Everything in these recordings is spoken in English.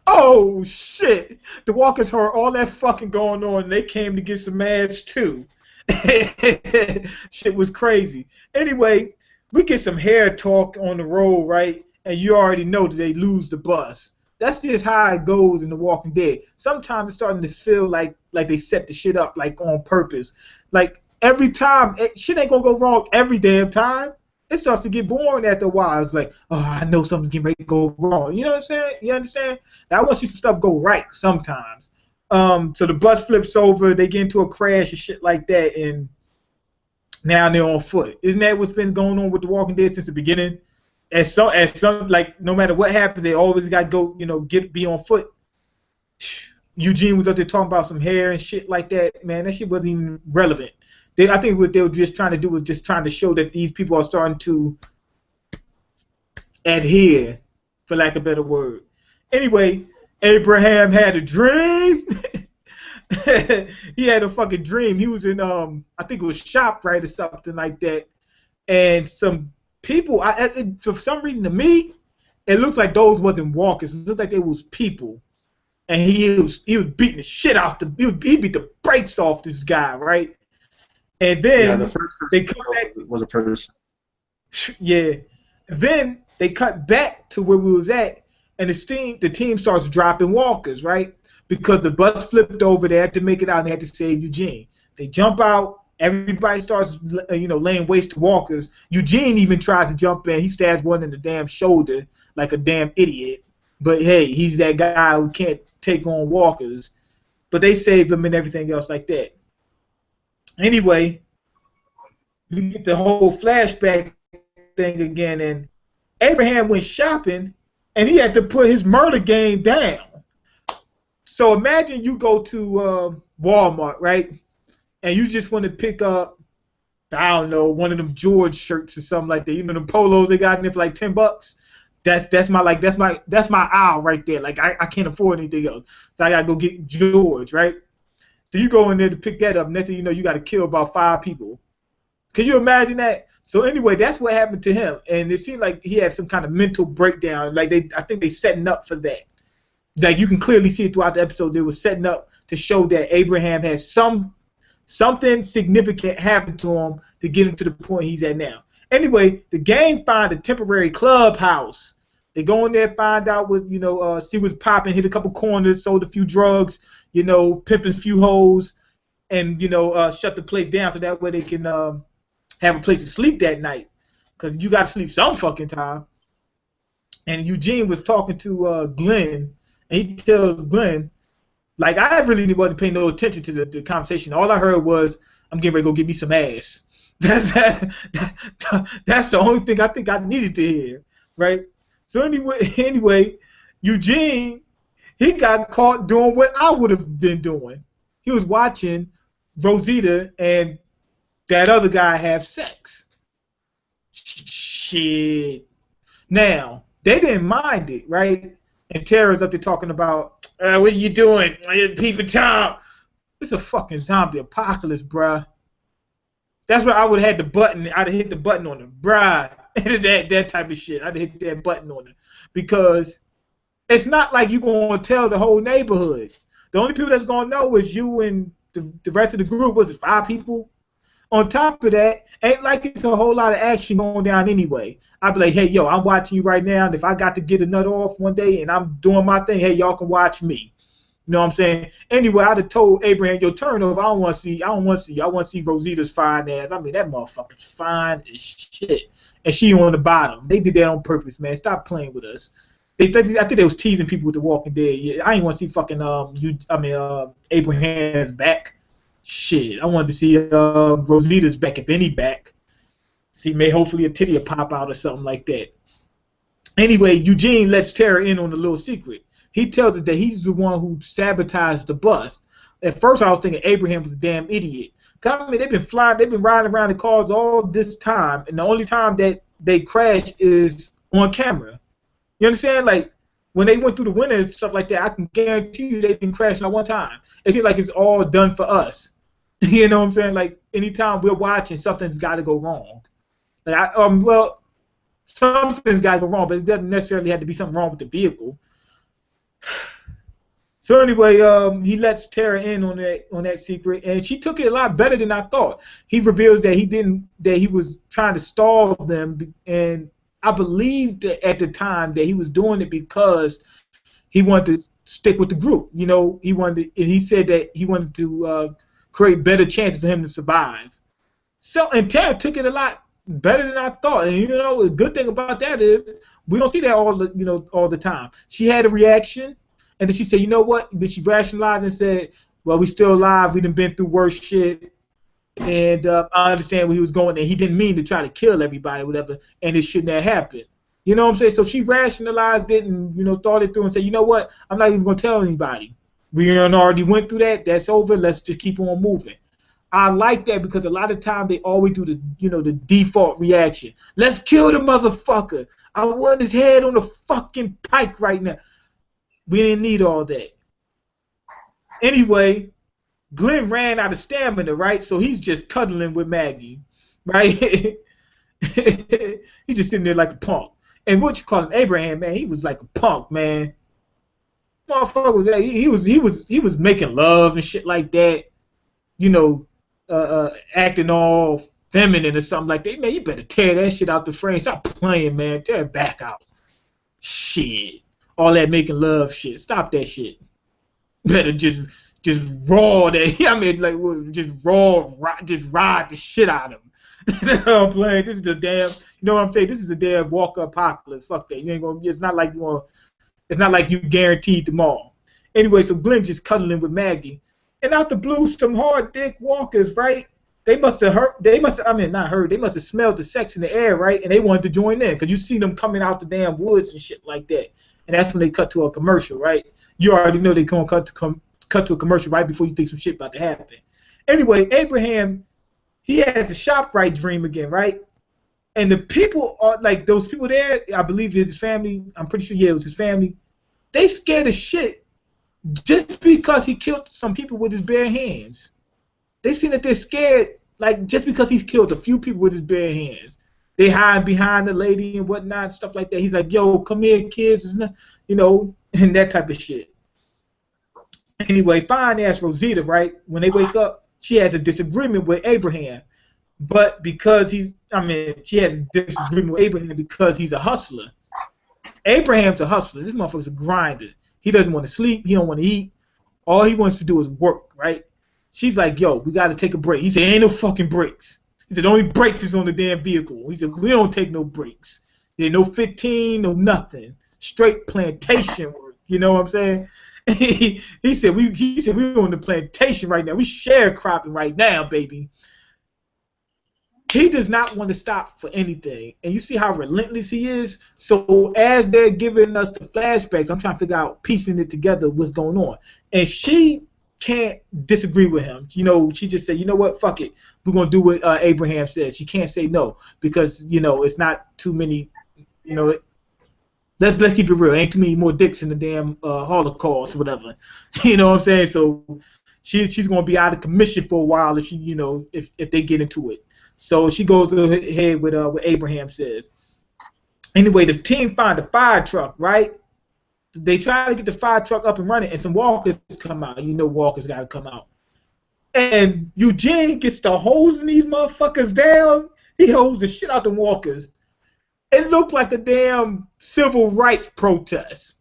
Oh shit! The walkers heard all that fucking going on, and they came to get some ass too. Shit was crazy. Anyway, we get some hair talk on the road, right? And you already know that they lose the bus. That's just how it goes in The Walking Dead. Sometimes it's starting to feel like they set the shit up like on purpose. Like every time, shit ain't gonna go wrong every damn time. It starts to get boring after a while. It's like, oh, I know something's getting ready to go wrong. You know what I'm saying? You understand? Now, I want to see some stuff go right sometimes. So the bus flips over, they get into a crash and shit like that, and now they're on foot. Isn't that what's been going on with The Walking Dead since the beginning? As some, like no matter what happened, they always got to go, be on foot. Eugene was up there talking about some hair and shit like that. Man, that shit wasn't even relevant. I think what they were just trying to do was just trying to show that these people are starting to adhere, for lack of a better word. Anyway, Abraham had a dream. He had a fucking dream. He was in I think it was ShopRite or something like that, and some people. For some reason, to me, it looks like those wasn't walkers. It looked like they was people, and he was beating the shit out he beat the brakes off this guy, right? And then the first they cut back. Was a person. Yeah. Then they cut back to where we was at, and the team starts dropping walkers, right? Because the bus flipped over, they had to make it out, and they had to save Eugene. They jump out, everybody starts, laying waste to walkers. Eugene even tries to jump in. He stabs one in the damn shoulder like a damn idiot. But hey, he's that guy who can't take on walkers. But they save him and everything else like that. Anyway, you get the whole flashback thing again, and Abraham went shopping, and he had to put his murder game down. So imagine you go to Walmart, right, and you just want to pick up, I don't know, one of them George shirts or something like that. You know, them polos they got in there for like $10. That's my aisle right there. Like I can't afford anything else, so I gotta go get George, right? So you go in there to pick that up. Next thing you know, you got to kill about 5 people. Can you imagine that? So anyway, that's what happened to him, and it seemed like he had some kind of mental breakdown. Like I think they setting up for that. Like you can clearly see it throughout the episode. They were setting up to show that Abraham has something significant happen to him to get him to the point he's at now. Anyway, the gang find a temporary clubhouse. They go in there, find out what see what's popping, hit a couple corners, sold a few drugs, pimping a few hoes, and shut the place down so that way they can have a place to sleep that night, because you got to sleep some fucking time. And Eugene was talking to Glenn, and he tells Glenn, like, I really wasn't paying no attention to the conversation. All I heard was, I'm getting ready to go get me some ass. That's the only thing I think I needed to hear, right? So anyway, Eugene, he got caught doing what I would have been doing. He was watching Rosita and that other guy have sex. Shit. Now, they didn't mind it, right? And Tara's up there talking about, what are you doing? Peeping Tom. It's a fucking zombie apocalypse, bruh. That's where I would have had the button. I'd have hit the button on it, bruh. that type of shit. I'd have hit that button on it. Because it's not like you're going to tell the whole neighborhood. The only people that's going to know is you and the rest of the group. Was it 5 people? On top of that, ain't like it's a whole lot of action going down anyway. I'd be like, hey, yo, I'm watching you right now, and if I got to get a nut off one day and I'm doing my thing, hey, y'all can watch me. You know what I'm saying? Anyway, I'd have told Abraham, yo, turn over. I want to see Rosita's fine ass. I mean, that motherfucker's fine as shit. And she on the bottom. They did that on purpose, man. Stop playing with us. I think they was teasing people with The Walking Dead. Yeah, I ain't want to see fucking Abraham's back. Shit, I wanted to see Rosita's back, if any back. See, hopefully a titty will pop out or something like that. Anyway, Eugene lets Tara in on a little secret. He tells us that he's the one who sabotaged the bus. At first, I was thinking Abraham was a damn idiot. I mean, they've been riding around in cars all this time, and the only time that they crash is on camera. You understand? Like, when they went through the winter and stuff like that, I can guarantee you they've been crashing at one time. It seems like it's all done for us. You know what I'm saying? Like, anytime we're watching, something's got to go wrong. Like, something's got to go wrong, but it doesn't necessarily have to be something wrong with the vehicle. So anyway, he lets Tara in on that secret, and she took it a lot better than I thought. He reveals that he was trying to stall them, and I believed that at the time that he was doing it because he wanted to stick with the group. You know, he said that he wanted to create better chances for him to survive. So, and Tara took it a lot better than I thought. And you know, the good thing about that is we don't see that all the time. She had a reaction, and then she said, you know what? Then she rationalized and said, well, we still alive. We done been through worse shit, and I understand where he was going. And he didn't mean to try to kill everybody, or whatever, and it shouldn't have happened. You know what I'm saying? So she rationalized it and thought it through and said, you know what? I'm not even gonna tell anybody. We already went through that. That's over. Let's just keep on moving. I like that because a lot of times they always do the default reaction. Let's kill the motherfucker. I want his head on the fucking pike right now. We didn't need all that. Anyway, Glenn ran out of stamina, right? So he's just cuddling with Maggie, right? He's just sitting there like a punk. And what you call him, Abraham, man, he was like a punk, man. Motherfucker was that he was making love and shit like that. You know, acting all feminine or something like that. Man, you better tear that shit out the frame. Stop playing, man. Tear it back out. Shit. All that making love shit. Stop that shit. Better just raw that. I mean, like, just ride the shit out of him. I'm playing. This is the damn. You know what I'm saying? This is a damn Walker apocalypse. Fuck that. You ain't gonna. It's not like you want. It's not like you guaranteed them all. Anyway, so Glenn just cuddling with Maggie. And out the blue, some hard dick walkers, right? They must have heard. Not heard. They must have smelled the sex in the air, right? And they wanted to join in because you see them coming out the damn woods and shit like that. And that's when they cut to a commercial, right? You already know they're gonna cut to a commercial right before you think some shit about to happen. Anyway, Abraham, he has a ShopRite dream again, right? And the people are like those people there. I believe it's his family. I'm pretty sure, yeah, it was his family. They scared as shit. Just because he killed some people with his bare hands. They seem that they're scared, like, just because he's killed a few people with his bare hands. They hide behind the lady and whatnot, stuff like that. He's like, yo, come here, kids, and that type of shit. Anyway, fine ass Rosita, right? When they wake up, she has a disagreement with Abraham. But because she has a disagreement with Abraham because he's a hustler. Abraham's a hustler. This motherfucker's a grinder. He doesn't want to sleep. He don't want to eat. All he wants to do is work, right? She's like, yo, we got to take a break. He said, ain't no fucking breaks. He said, the only breaks is on the damn vehicle. He said, we don't take no breaks. There no 15, no nothing. Straight plantation work. You know what I'm saying? He said, we're on the plantation right now. We sharecropping right now, baby. He does not want to stop for anything. And you see how relentless he is? So as they're giving us the flashbacks, I'm trying to figure out, piecing it together, what's going on. And she can't disagree with him. You know, she just said, you know what, fuck it. We're going to do what Abraham said. She can't say no because, it's not too many, let's keep it real. Ain't too many more dicks in the damn Holocaust or whatever. You know what I'm saying? So she's going to be out of commission for a while if she, if they get into it. So she goes ahead with what Abraham says. Anyway, the team find a fire truck, right? They try to get the fire truck up and running, and some walkers come out. You know walkers got to come out. And Eugene gets to hosing these motherfuckers down. He hosed the shit out the walkers. It looked like a damn civil rights protest.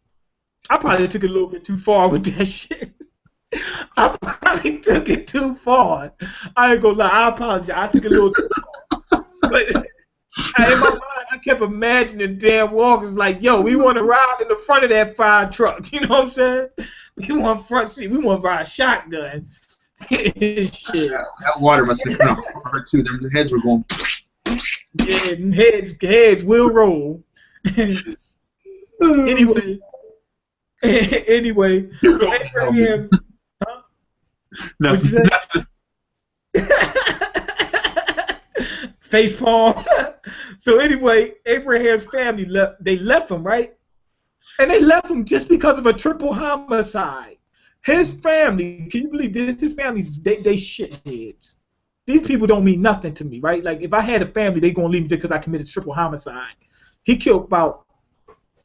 I probably took it a little bit too far with that shit. I probably took it too far. I ain't gonna lie. I apologize. I took it a little too far. But in my mind, I kept imagining damn walkers like, yo, we want to ride in the front of that fire truck. You know what I'm saying? We want front seat. We want to ride shotgun. Shit. That water must have been coming hard too. Them heads were going. Yeah, heads will roll. Anyway, so Abraham. No. What'd you say? Face palm. So anyway, Abraham's family left him, right? And they left him just because of a triple homicide. His family, can you believe this? His family's they shitheads. These people don't mean nothing to me, right? Like if I had a family, they gonna leave me just because I committed triple homicide. He killed about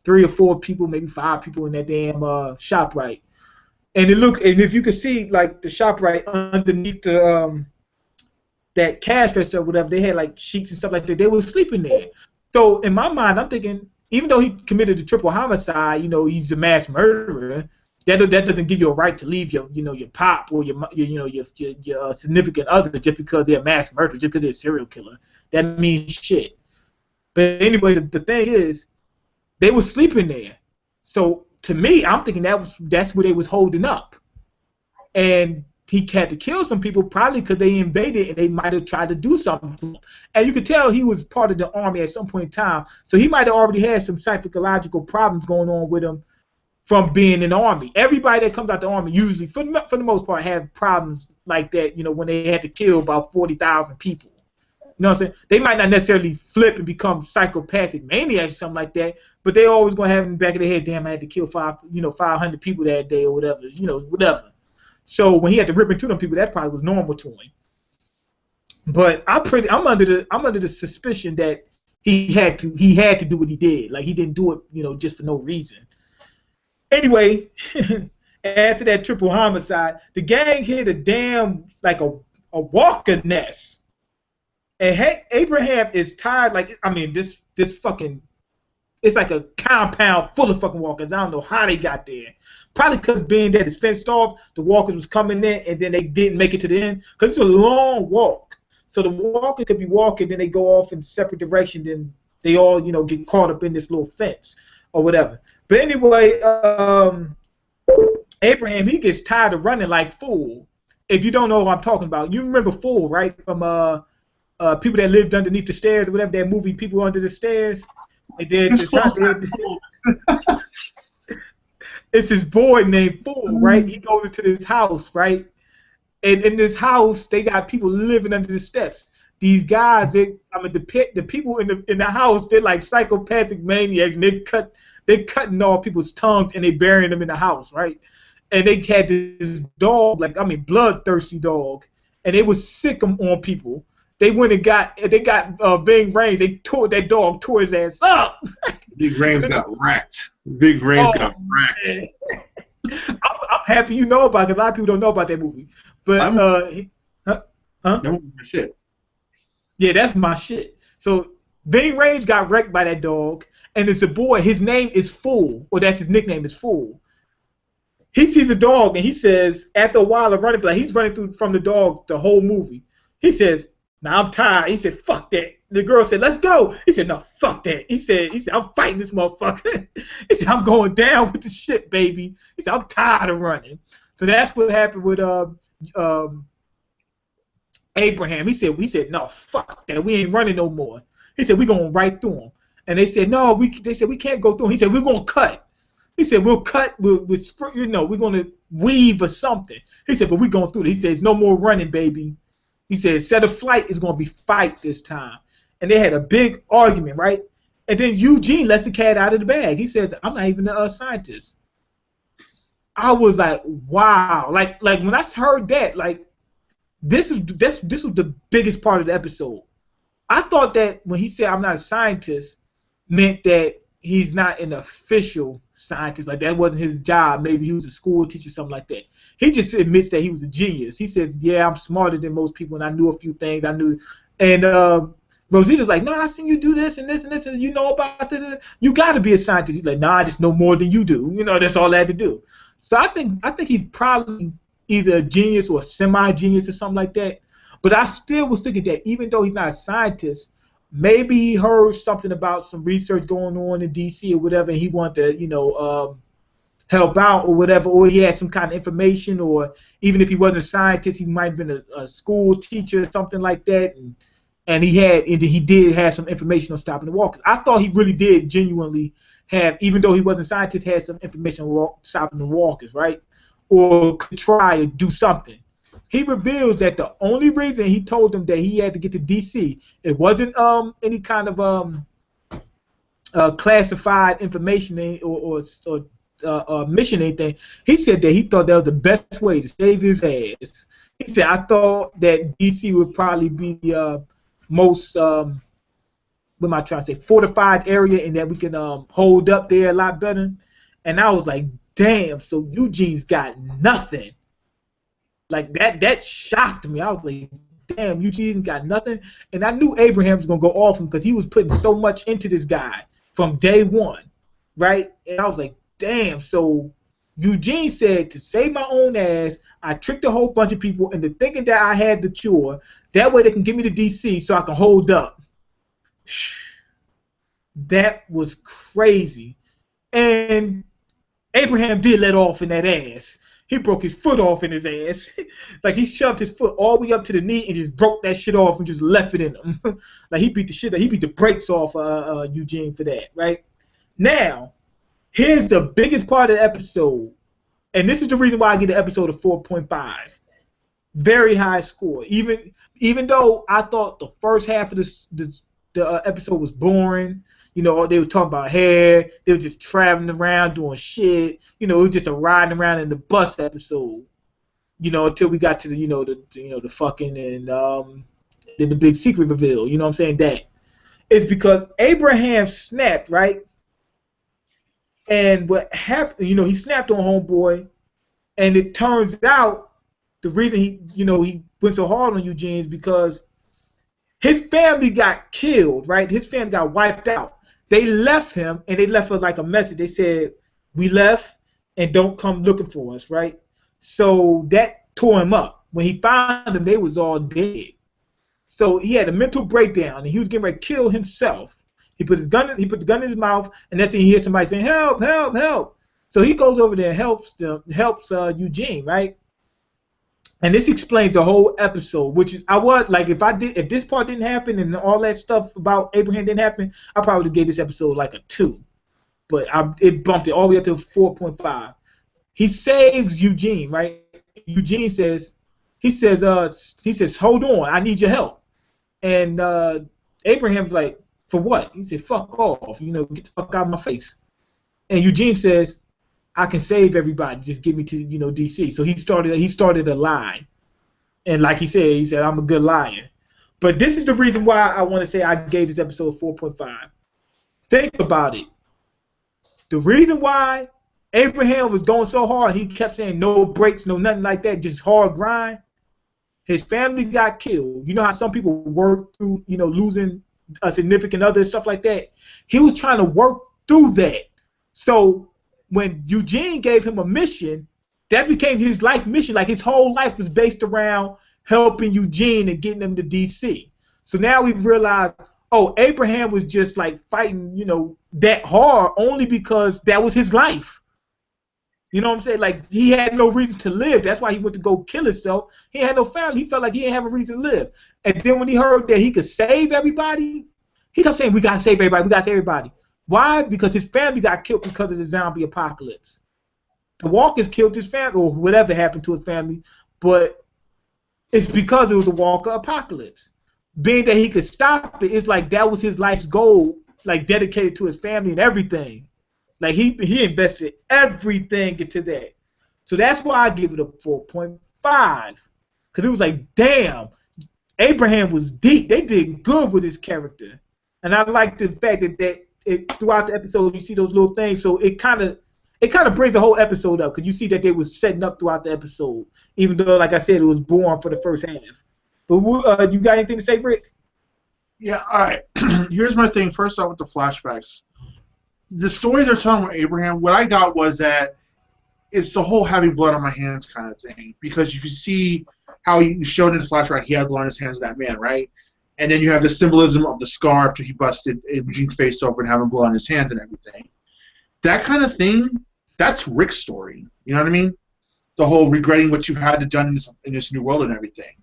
3 or 4 people, maybe 5 people in that damn ShopRite. And if you could see like the shop right underneath the that cash register or whatever, they had like sheets and stuff like that. They were sleeping there. So in my mind, I'm thinking, even though he committed a triple homicide, he's a mass murderer. That doesn't give you a right to leave your pop or your significant other just because they're a mass murderer, just because they're a serial killer. That means shit. But anyway, the thing is, they were sleeping there. So to me, I'm thinking that's where they was holding up, and he had to kill some people probably because they invaded and they might have tried to do something. And you could tell he was part of the army at some point in time, so he might have already had some psychological problems going on with him from being in the army. Everybody that comes out the army usually, for the most part, have problems like that. When they had to kill about 40,000 people. You know what I'm saying? They might not necessarily flip and become psychopathic maniacs or something like that, but they always gonna have in the back of their head, damn, I had to kill 500 people that day or whatever, whatever. So when he had to rip into them people, that probably was normal to him. But I'm under the suspicion that he had to do what he did. Like he didn't do it, just for no reason. Anyway, after that triple homicide, the gang hit a damn like a walker nest. And Abraham is tired. Like, I mean, this fucking, it's like a compound full of fucking walkers. I don't know how they got there. Probably because being that it's fenced off, the walkers was coming in and then they didn't make it to the end. Because it's a long walk. So the walker could be walking, then they go off in separate directions, then they all, get caught up in this little fence or whatever. But anyway, Abraham, he gets tired of running like Fool. If you don't know what I'm talking about, you remember Fool, right? From people that lived underneath the stairs or whatever, that movie, People Under the Stairs. And then it's this boy named Fool, right? He goes into this house, right? And in this house, they got people living under the steps. These guys, the people in the house, they're like psychopathic maniacs, and they're cutting off people's tongues and they burying them in the house, right? And they had this dog, bloodthirsty dog, and they was sick on people. They went and got Big Range. They tore that dog, tore his ass up. Big Range got wrecked. Big Range got wrecked. I'm happy you know about it. A lot of people don't know about that movie. But that was my shit. Yeah, that's my shit. So Big Range got wrecked by that dog, and it's a boy. His name is Fool, or that's his nickname is Fool. He sees the dog and he says, after a while of running, like he's running from the dog the whole movie. He says, "Now I'm tired." He said, "Fuck that." The girl said, "Let's go." He said, "No, fuck that." He said, "I'm fighting this motherfucker." He said, "I'm going down with the shit, baby." He said, "I'm tired of running." So that's what happened with Abraham. He said, "No, fuck that. We ain't running no more." He said, "We're going right through him." And they said, "No, they said we can't go through him." He said, "We're going to cut." He said, "We'll cut, we're going to weave or something." He said, "But we're going through it." He says, "No more running, baby." He said, "Instead of flight, it's going to be fight this time." And they had a big argument, right? And then Eugene lets the cat out of the bag. He says, "I'm not even a scientist." I was like, wow. Like when I heard that, like, this was the biggest part of the episode. I thought that when he said, "I'm not a scientist," meant that he's not an official scientist. Like, that wasn't his job. Maybe he was a school teacher, something like that. He just admits that he was a genius. He says, "Yeah, I'm smarter than most people, and I knew a few things. I knew." And Rosita's like, "No, I seen you do this and this and this, and you know about this. You got to be a scientist." He's like, "No, I just know more than you do. That's all I had to do." So I think he's probably either a genius or a semi-genius or something like that. But I still was thinking that even though he's not a scientist, maybe he heard something about some research going on in D.C. or whatever, and he wanted to, help out or whatever, or he had some kind of information, or even if he wasn't a scientist, he might have been a school teacher or something like that, and he did have some information on stopping the walkers. I thought he really did genuinely have, even though he wasn't a scientist, had some information on stopping the walkers, right? Or could try to do something. He reveals that the only reason he told them that he had to get to D.C., it wasn't any kind of classified information or mission or anything. He said that he thought that was the best way to save his ass. He said, "I thought that D.C. would probably be the most, what am I trying to say, fortified area, and that we can hold up there a lot better." And I was like, damn, so Eugene's got nothing. Like that shocked me. I was like, damn, Eugene got nothing. And I knew Abraham was gonna go off him because he was putting so much into this guy from day one, right? And I was like, damn. So Eugene said, to save my own ass, I tricked a whole bunch of people into thinking that I had the cure. That way they can give me the DC so I can hold up. That was crazy. And Abraham did let off in that ass. He broke his foot off in his ass. Like he shoved his foot all the way up to the knee and just broke that shit off and just left it in him. Like he beat the brakes off Eugene for that, right? Now, here's the biggest part of the episode. And this is the reason why I get an episode of 4.5. Very high score. Even though I thought the first half of the episode was boring. You know, they were talking about hair. They were just traveling around doing shit. You know, it was just a riding around in the bus episode. You know, until we got to the fucking and then the big secret reveal. You know what I'm saying? That it's because Abraham snapped, right? And what happened? You know, he snapped on homeboy, and it turns out the reason he went so hard on Eugene is because his family got killed, right? His family got wiped out. They left him, and they left like a message. They said, "We left, and don't come looking for us," right? So that tore him up. When he found them, they was all dead. So he had a mental breakdown, and he was getting ready to kill himself. He put the gun in his mouth, and that's when he hears somebody saying, "Help! Help! Help!" So he goes over there and helps Eugene, right? And this explains the whole episode, which is if this part didn't happen and all that stuff about Abraham didn't happen, I probably would give this episode like a 2. But it bumped it all the way up to 4.5. He saves Eugene, right? Eugene says, "Hold on, I need your help." And Abraham's like, "For what?" He said, "Fuck off, get the fuck out of my face." And Eugene says, "I can save everybody. Just give me to DC." So he started a lie, and like he said, "I'm a good liar." But this is the reason why I want to say I gave this episode 4.5. Think about it. The reason why Abraham was going so hard, he kept saying no breaks, no nothing like that, just hard grind. His family got killed. You know how some people work through, losing a significant other and stuff like that. He was trying to work through that. So when Eugene gave him a mission, that became his life mission. Like his whole life was based around helping Eugene and getting him to DC. So now we've realized, oh, Abraham was just like fighting, that hard only because that was his life. You know what I'm saying? Like he had no reason to live. That's why he went to go kill himself. He had no family. He felt like he didn't have a reason to live. And then when he heard that he could save everybody, he kept saying, "We gotta save everybody. We gotta save everybody." Why? Because his family got killed because of the zombie apocalypse. The walkers killed his family, or whatever happened to his family, but it's because it was a walker apocalypse. Being that he could stop it, it's like that was his life's goal, like dedicated to his family and everything. Like he invested everything into that. So that's why I give it a 4.5. Because it was like, damn, Abraham was deep. They did good with his character. And I like the fact that throughout the episode you see those little things, so it kind of brings the whole episode up because you see that they was setting up throughout the episode, even though, like I said, it was boring for the first half. But you got anything to say, Rick? Yeah, all right. Here's my thing. First off, with the flashbacks, the story they're telling with Abraham, what I got was that it's the whole having blood on my hands kind of thing, because if you see how you showed in the flashback, he had blood on his hands of that man, right? And then you have the symbolism of the scar after he busted Eugene's face open and having blood on his hands and everything. That kind of thing, that's Rick's story. You know what I mean? The whole regretting what you've had to done in this new world and everything.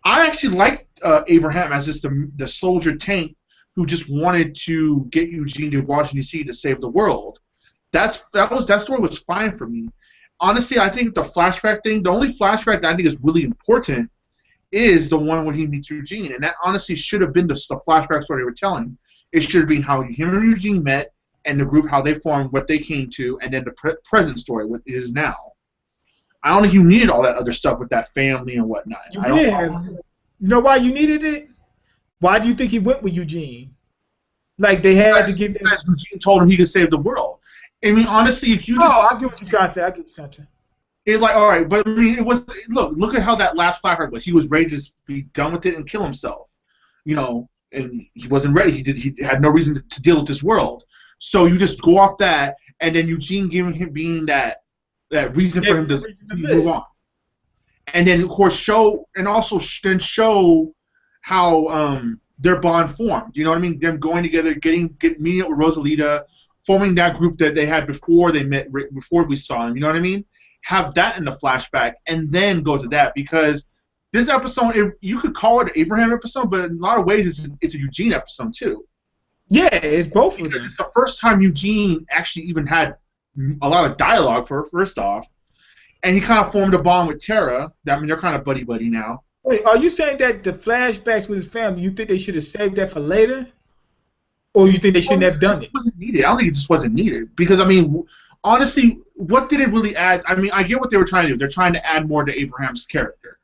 I actually liked Abraham as just the soldier tank who just wanted to get Eugene to Washington, D.C. to save the world. That story was fine for me. Honestly, I think the flashback thing, the only flashback that I think is really important is the one when he meets Eugene, and that honestly should have been the flashback story they were telling. It should have been how him and Eugene met, and the group, how they formed, what they came to, and then the present story, what it is now. I don't think you needed all that other stuff with that family and whatnot. You know why you needed it? Why do you think he went with Eugene? Like they had to give him. Eugene told him he could save the world. I mean, honestly, if you just Oh, I get what you're trying to say. I get what you're trying to say. it's like, all right, but I mean, it was look at how that last flashback was. He was ready to just be done with it and kill himself, you know, and he wasn't ready. He had no reason to deal with this world. So you just go off that, and then Eugene giving him being that reason for him to move on, and then of course show how their bond formed. You know what I mean? Them going together, meeting up with Rosalita, forming that group that they had before they met, before we saw him. You know what I mean? Have that in the flashback, and then go to that, because this episode, you could call it an Abraham episode, but in a lot of ways it's a Eugene episode too. Yeah, it's both of them. It's the first time Eugene actually even had a lot of dialogue first off, and he kind of formed a bond with Tara. I mean, they're kind of buddy now. Wait, are you saying that the flashbacks with his family, you think they should have saved that for later? Or you think they shouldn't have done it? It wasn't needed. I don't think it just wasn't needed. Because, I mean, honestly, what did it really add? I mean, I get what they were trying to do. They're trying to add more to Abraham's character.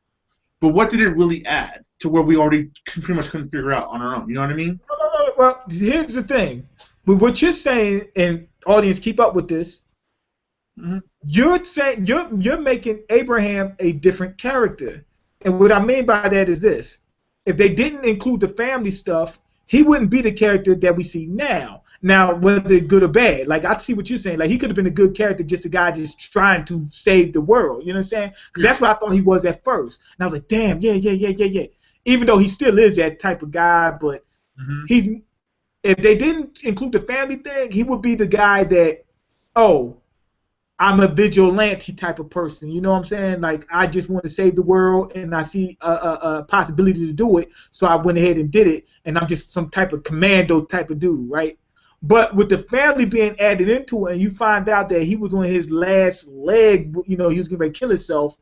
But what did it really add to where we already pretty much couldn't figure out on our own? You know what I mean? No. Well, here's the thing. But what you're saying, and audience, keep up with this. Mm-hmm. You're saying you're making Abraham a different character. And what I mean by that is this. If they didn't include the family stuff, he wouldn't be the character that we see now. Now, whether good or bad, like I see what you're saying. Like he could have been a good character, just a guy just trying to save the world. You know what I'm saying? Yeah. That's what I thought he was at first. And I was like, damn, yeah. Even though he still is that type of guy, but if they didn't include the family thing, he would be the guy that, oh, I'm a vigilante type of person. You know what I'm saying? Like I just want to save the world, and I see a possibility to do it, so I went ahead and did it. And I'm just some type of commando type of dude, right? But with the family being added into it, and you find out that he was on his last leg, you know, he was getting ready to kill himself.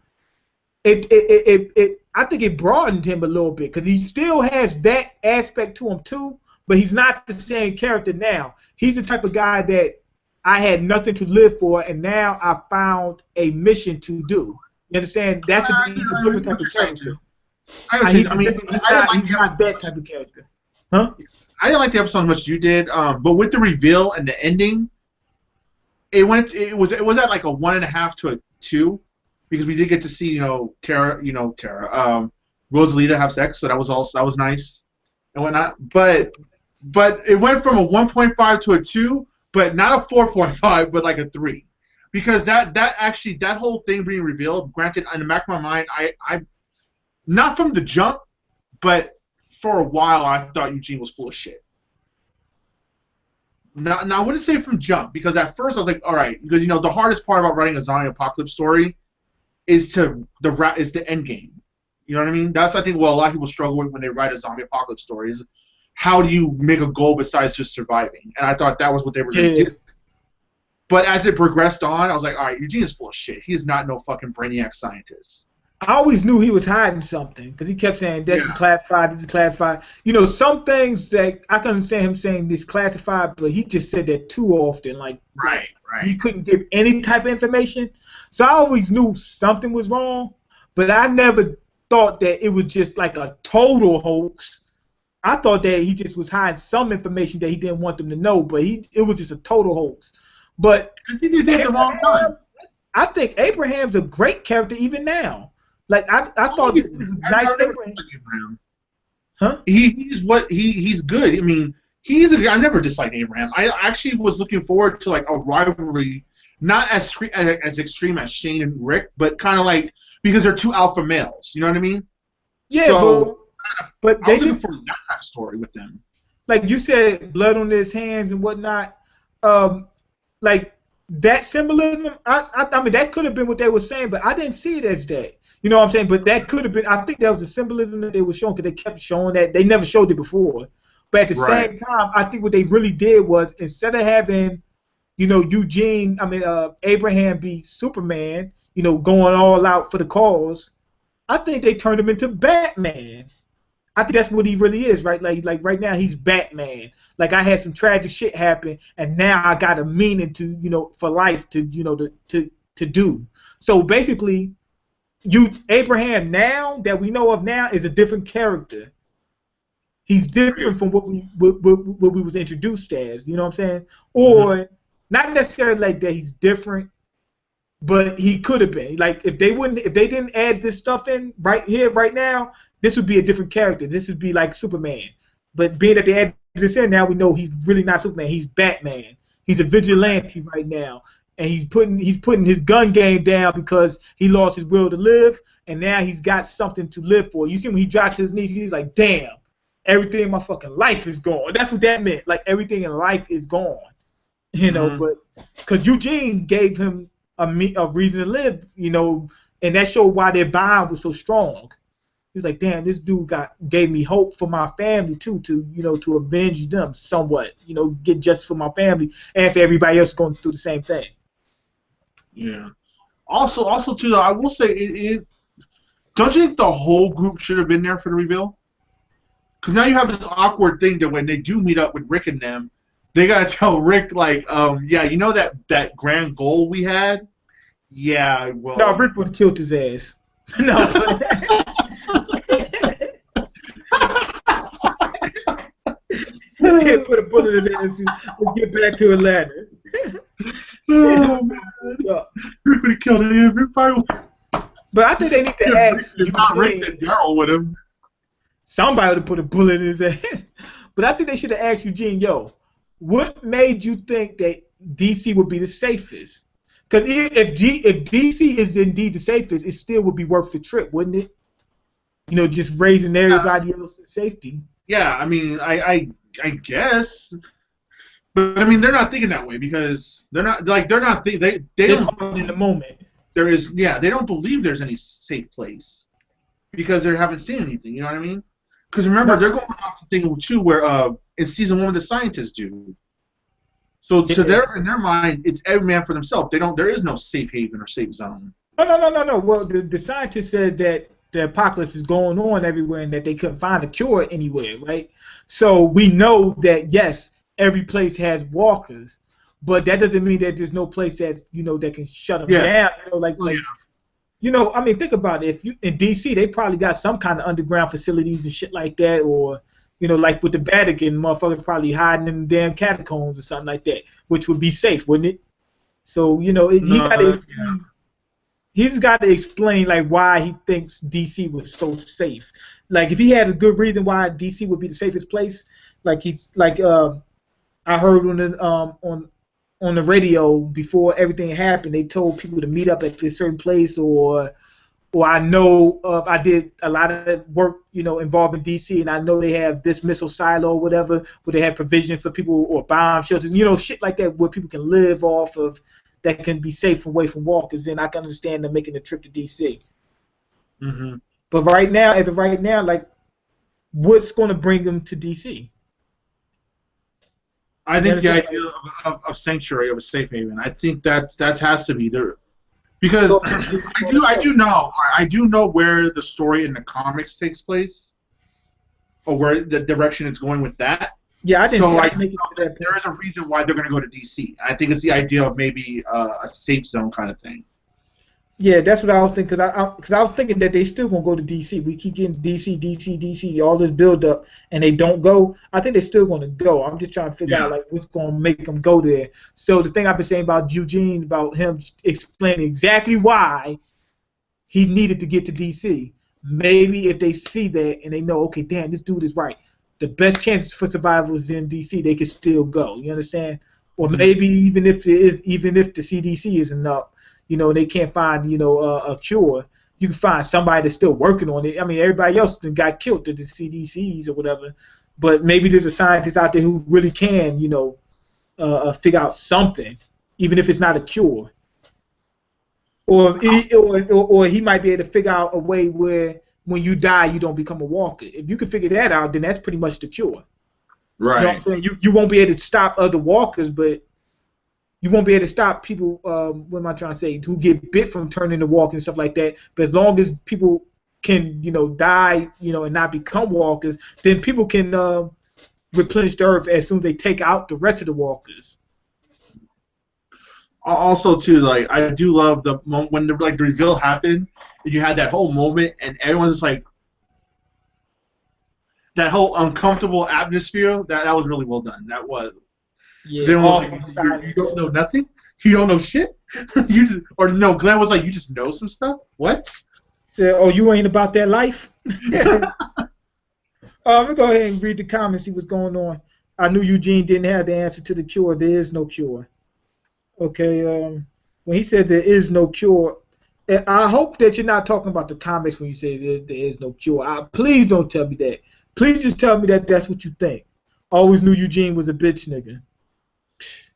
I think it broadened him a little bit, because he still has that aspect to him too, but he's not the same character now. He's the type of guy that I had nothing to live for, and now I found a mission to do. You understand? He's a different type of character. He's not that type of character. Huh? I didn't like the episode as much as you did, but with the reveal and the ending, it was at like a 1.5 to a 2, because we did get to see Tara, Rosalita have sex, so that was nice and whatnot. But it went from a 1.5 to a 2. But not a 4.5, but like a 3, because that whole thing being revealed. Granted, in the back of my mind, I not from the jump, but for a while I thought Eugene was full of shit. Now I wouldn't say from jump, because at first I was like, all right, because the hardest part about writing a zombie apocalypse story is the end game. You know what I mean? That's I think what a lot of people struggle with when they write a zombie apocalypse story is, how do you make a goal besides just surviving? And I thought that was what they were going to do. But as it progressed on, I was like, all right, Eugene is full of shit. He is not no fucking brainiac scientist. I always knew he was hiding something, because he kept saying, this is classified, this is classified. Some things that I can understand him saying this classified, but he just said that too often. Like, right. He couldn't give any type of information. So I always knew something was wrong, but I never thought that it was just like a total hoax. I thought that he just was hiding some information that he didn't want them to know, but it was just a total hoax. But I think you did the wrong time. I think Abraham's a great character even now. Like I thought this was nice. Abraham. Huh? He's good. I mean, I never disliked Abraham. I actually was looking forward to like a rivalry, not as extreme as Shane and Rick, but kind of like, because they're two alpha males. You know what I mean? Yeah. So, but I was looking for that kind of story with them. Like you said, blood on his hands and whatnot. Like that symbolism. I mean, that could have been what they were saying, but I didn't see it as that. You know what I'm saying? But that could have been. I think that was the symbolism that they were showing, because they kept showing that. They never showed it before. But at the same time, I think what they really did was, instead of having, Abraham be Superman, going all out for the cause, I think they turned him into Batman. I think that's what he really is, right? Like right now he's Batman. Like, I had some tragic shit happen, and now I got a meaning to, for life to do. So basically, Abraham now that we know of now is a different character. He's different from what we was introduced as. You know what I'm saying? Or not necessarily like that he's different, but he could have been. Like if they didn't add this stuff in right here, right now, this would be a different character. This would be like Superman. But being that they added this in, now we know he's really not Superman. He's Batman. He's a vigilante right now, and he's putting his gun game down because he lost his will to live, and now he's got something to live for. You see when he dropped to his knees, he's like, damn, everything in my fucking life is gone. That's what that meant. Like everything in life is gone. You know, but because Eugene gave him a reason to live, you know, and that showed why their bond was so strong. He's like, damn, this dude gave me hope for my family too, to avenge them somewhat, get justice for my family and for everybody else going through the same thing. Yeah. Also too, though, I will say, don't you think the whole group should have been there for the reveal? Because now you have this awkward thing that when they do meet up with Rick and them, they gotta tell Rick like, yeah, you know that grand goal we had. Yeah, well. No, Rick would have killed his ass. No. He'd put a bullet in his ass and get back to Atlanta. Oh man, Rick would have killed everybody. But I think they need to ask. Not Rick and Daryl with him. Somebody would have put a bullet in his ass. But I think they should have asked Eugene, yo, what made you think that DC would be the safest? Because if DC is indeed the safest, it still would be worth the trip, wouldn't it? Just raising everybody else's safety. Yeah, I mean, I guess, but I mean, they're not thinking that way because they don't caught in the moment. They don't believe there's any safe place because they haven't seen anything. You know what I mean? Because remember, they're going off the thing too where in season 1 the scientists do. So they're in their mind, it's every man for themselves. There is no safe haven or safe zone. No. Well, the scientists said that the apocalypse is going on everywhere and that they couldn't find a cure anywhere, right? So we know that yes, every place has walkers, but that doesn't mean that there's no place that's that can shut them down. I mean, think about it. If in DC, they probably got some kind of underground facilities and shit like that, or like with the Vatican, motherfuckers probably hiding in the damn catacombs or something like that, which would be safe, wouldn't it? So he's got to explain like why he thinks DC was so safe. Like if he had a good reason why DC would be the safest place, like I heard on the radio before everything happened, they told people to meet up at this certain place, or I know I did a lot of work, involving DC, and I know they have this missile silo or whatever, where they have provision for people or bomb shelters, shit like that, where people can live off of, that can be safe away from walkers. Then I can understand them making the trip to DC. Mm-hmm. But right now, like, what's going to bring them to DC? I think the idea of sanctuary, of a safe haven. I think that has to be there, because I do know where the story in the comics takes place, or where the direction it's going with that. Yeah, I didn't. So there is a reason why they're going to go to DC. I think it's the idea of maybe a safe zone kind of thing. Yeah, that's what I was thinking. Because I was thinking that they still gonna go to DC. We keep getting DC, all this build up, and they don't go. I think they're still gonna go. I'm just trying to figure out like what's gonna make them go there. So the thing I've been saying about Eugene, about him explaining exactly why he needed to get to DC. Maybe if they see that and they know, okay, damn, this dude is right. The best chances for survival is in DC. They can still go. You understand? Or maybe even if the CDC isn't up, they can't find, a cure, you can find somebody that's still working on it. I mean, everybody else got killed at the CDCs or whatever, but maybe there's a scientist out there who really can, figure out something, even if it's not a cure. Or he might be able to figure out a way where when you die, you don't become a walker. If you can figure that out, then that's pretty much the cure. Right. You know what I'm saying? You won't be able to stop other walkers, but you won't be able to stop people, what am I trying to say, who get bit from turning to walk and stuff like that. But as long as people can, die, and not become walkers, then people can replenish the earth as soon as they take out the rest of the walkers. Also, too, like, I do love the moment when the reveal happened, and you had that whole moment, and everyone's like, that whole uncomfortable atmosphere. That was really well done. That was. Yeah, Everyone was awkward like, you silence. don't know nothing? You don't know shit? You just, or no, Glenn was like, you just know some stuff? What? Said, oh, you ain't about that life? Let me go ahead and read the comments, see what's going on. I knew Eugene didn't have the answer to the cure. There is no cure. Okay, when he said there is no cure, I hope that you're not talking about the comics when you say there is no cure. Please don't tell me that. Please just tell me that that's what you think. Always knew Eugene was a bitch nigga.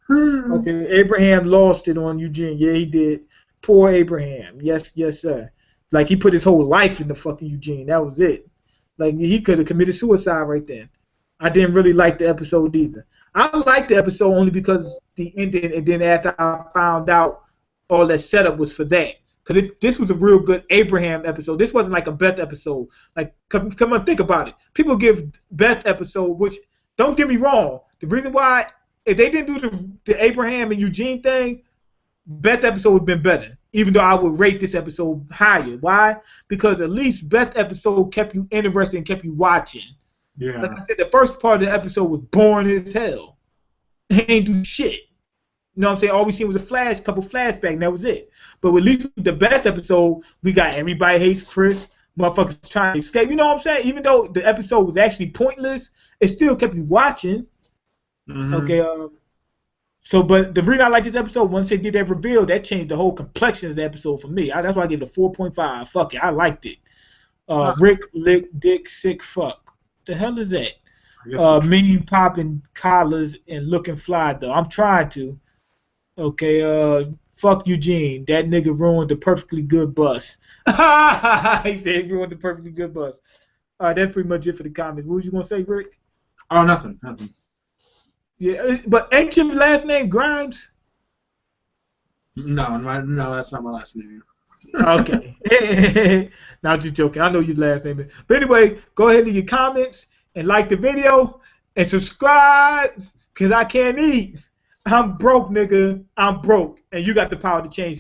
Okay, Abraham lost it on Eugene. Yeah, he did. Poor Abraham. Yes, yes, sir. Like he put his whole life into fucking Eugene. That was it. Like he could have committed suicide right then. I didn't really like the episode either. I liked the episode only because the ending, and then after I found out all that setup was for that. Because this was a real good Abraham episode. This wasn't like a Beth episode. Like, come on, think about it. People give Beth episode, which, don't get me wrong, the reason why, if they didn't do the Abraham and Eugene thing, Beth episode would have been better. Even though I would rate this episode higher. Why? Because at least Beth episode kept you interested and kept you watching. Yeah. Like I said, the first part of the episode was boring as hell. He ain't do shit. You know what I'm saying? All we seen was a couple flashbacks, and that was it. But at least with the Beth episode, we got everybody hates Chris, motherfuckers trying to escape. You know what I'm saying? Even though the episode was actually pointless, it still kept you watching. Mm-hmm. Okay. But the reason I like this episode, once they did that reveal, that changed the whole complexion of the episode for me. That's why I gave it a 4.5. Fuck it, I liked it. Rick, lick, dick, sick, fuck. The hell is that? Mean popping collars and looking fly though. I'm trying to. Okay, fuck Eugene. That nigga ruined the perfectly good bus. He said he ruined the perfectly good bus. That's pretty much it for the comments. What was you gonna say, Rick? Oh, nothing. Yeah, but ain't your last name Grimes? No, that's not my last name. Okay. Not just joking. I know your last name is. But anyway, go ahead and leave your comments and like the video and subscribe, because I can't eat. I'm broke, nigga. I'm broke. And you got the power to change